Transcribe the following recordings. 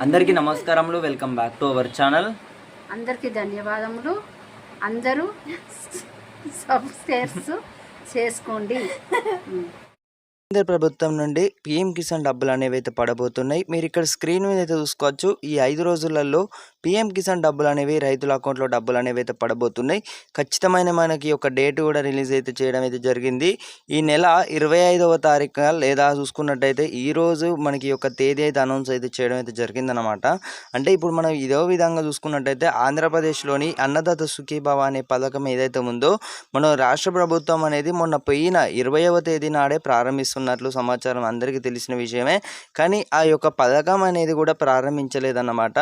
అందరికీ నమస్కారములు. Welcome back to our channel. అందరికీ ధన్యవాదములు. అందరూ సబ్స్క్రైబ్ చేసుకోండి. కేంద్ర ప్రభుత్వం నుండి పీఎం కిసాన్ డబ్బులు అనేవి అయితే పడబోతున్నాయి. మీరు ఇక్కడ స్క్రీన్ మీద అయితే చూసుకోవచ్చు. ఈ 5 రోజులలో పీఎం కిసాన్ డబ్బులు అనేవి రైతుల అకౌంట్లో డబ్బులు అనేవి అయితే పడబోతున్నాయి. ఖచ్చితమైన మనకి ఒక డేట్ కూడా రిలీజ్ అయితే చేయడం అయితే జరిగింది. ఈ నెల 25వ తారీఖు లేదా చూసుకున్నట్టయితే ఈరోజు మనకి ఒక తేదీ అయితే అనౌన్స్ అయితే చేయడం అయితే జరిగిందనమాట. అంటే ఇప్పుడు మనం ఇదో విధంగా చూసుకున్నట్టయితే ఆంధ్రప్రదేశ్లోని అన్నదాత సుఖీభవ అనే పథకం ఏదైతే ఉందో మన రాష్ట్ర ప్రభుత్వం అనేది మొన్న పోయిన 20వ తేదీ నాడే ప్రారంభిస్తున్నట్లు సమాచారం అందరికీ తెలిసిన విషయమే. కానీ ఆ యొక్క పథకం అనేది కూడా ప్రారంభించలేదన్నమాట.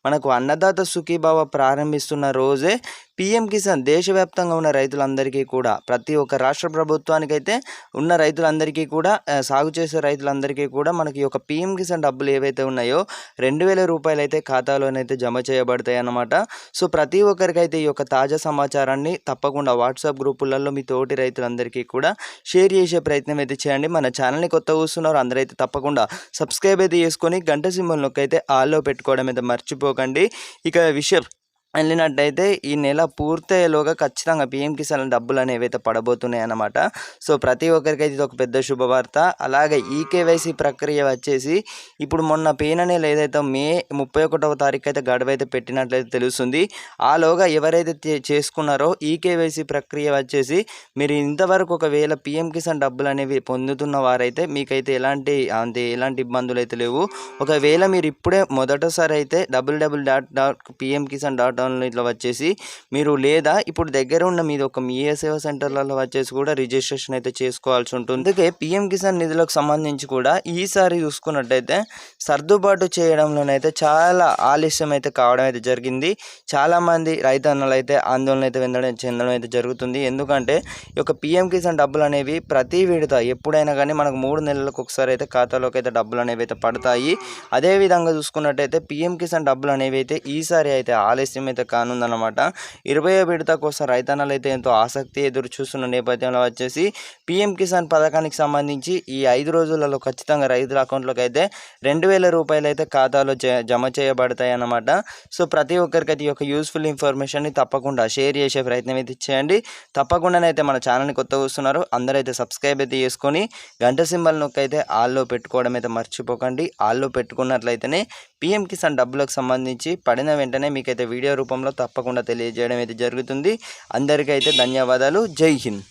మనకు అన్నదాత సుఖీభవ ప్రారంభిస్తున్న రోజే పీఎం కిసాన్ దేశవ్యాప్తంగా ఉన్న రైతులందరికీ కూడా ప్రతి ఒక్క రాష్ట్ర ప్రభుత్వానికైతే ఉన్న రైతులందరికీ కూడా సాగు చేసే రైతులందరికీ కూడా మనకి ఒక పీఎం కిసాన్ డబ్బులు ఏవైతే ఉన్నాయో 2000 రూపాయలు అయితే ఖాతాలోనైతే జమ చేయబడతాయి అన్నమాట. సో ప్రతి ఒక్కరికైతే ఈ యొక్క తాజా సమాచారాన్ని తప్పకుండా వాట్సాప్ గ్రూపులలో మీ తోటి రైతులందరికీ కూడా షేర్ చేసే ప్రయత్నం అయితే చేయండి. మన ఛానల్ని కొత్త చూస్తున్నారు అందరైతే తప్పకుండా సబ్స్క్రైబ్ అయితే చేసుకొని గంట సింబల్ నొక్కైతే ఆల్లో పెట్టుకోవడం అయితే మర్చిపోకండి. ఇక విషయం వెళ్ళినట్టయితే ఈ నెల పూర్తయ్యేలోగా ఖచ్చితంగా పీఎం కిసాన్ డబ్బులు అనేవి అయితే పడబోతున్నాయి అన్నమాట. సో ప్రతి ఒక్కరికైతే ఇది ఒక పెద్ద శుభవార్త. అలాగే ఈకేవైసీ ప్రక్రియ వచ్చేసి ఇప్పుడు మొన్న పోయిన నెల ఏదైతే మే 31వ తారీఖు అయితే గడువు అయితే పెట్టినట్లయితే తెలుస్తుంది. ఆలోగా ఎవరైతే చేసుకున్నారో ఈకేవైసీ ప్రక్రియ వచ్చేసి మీరు ఇంతవరకు ఒకవేళ పీఎం కిసాన్ డబ్బులు అనేవి పొందుతున్న వారైతే మీకైతే ఎలాంటి ఇబ్బందులు అయితే లేవు. ఒకవేళ మీరు ఇప్పుడే మొదటిసారి అయితే www.pmkisan.in ఇట్లా వచ్చేసి మీరు లేదా ఇప్పుడు దగ్గర ఉన్న మీది ఒక మీ సేవా సెంటర్లలో వచ్చేసి కూడా రిజిస్ట్రేషన్ అయితే చేసుకోవాల్సి ఉంటుంది. అందుకే పీఎం కిసాన్ నిధులకు సంబంధించి కూడా ఈసారి చూసుకున్నట్టయితే సర్దుబాటు చేయడంలోనైతే చాలా ఆలస్యం అయితే కావడం అయితే జరిగింది. చాలామంది రైతన్నలు అయితే ఆందోళన అయితే చెందడం అయితే జరుగుతుంది. ఎందుకంటే ఈ యొక్క పీఎం కిసాన్ డబ్బులు అనేవి ప్రతి విడత ఎప్పుడైనా కానీ మనకు 3 నెలలకు ఒకసారి అయితే ఖాతాలోకి అయితే డబ్బులు అనేవి అయితే పడతాయి. అదేవిధంగా చూసుకున్నట్టయితే పీఎం కిసాన్ డబ్బులు అనేవి అయితే ఈసారి అయితే ఆలస్యం అయితే కానుందన్నమాట. 20వ విడత కోసం రైతన్నలు అయితే ఎంతో ఆసక్తి ఎదురు చూస్తున్న నేపథ్యంలో వచ్చేసి పీఎం కిసాన్ పథకానికి సంబంధించి ఈ 5 రోజులలో ఖచ్చితంగా రైతుల అకౌంట్లోకి అయితే 2000 రూపాయలు అయితే ఖాతాలో జమ చేయబడతాయి అన్నమాట. సో ప్రతి ఒక్కరికైతే ఈ యొక్క యూస్ఫుల్ ఇన్ఫర్మేషన్ని తప్పకుండా షేర్ చేసే ప్రయత్నం అయితే చేయండి. తప్పకుండానైతే మన ఛానల్ని కొత్త చూస్తున్నారు అందరైతే సబ్స్క్రైబ్ అయితే చేసుకొని గంట సింబల్ నొక్కైతే ఆల్లో పెట్టుకోవడం అయితే మర్చిపోకండి. ఆల్లో పెట్టుకున్నట్లయితేనే పీఎం కిసాన్ డబ్బులకు సంబంధించి పడిన వెంటనే మీకైతే వీడియో రూపంలో తప్పకుండా తెలియజేయడం అయితే జరుగుతుంది. అందరికీ అయితే ధన్యవాదాలు. జై హింద్.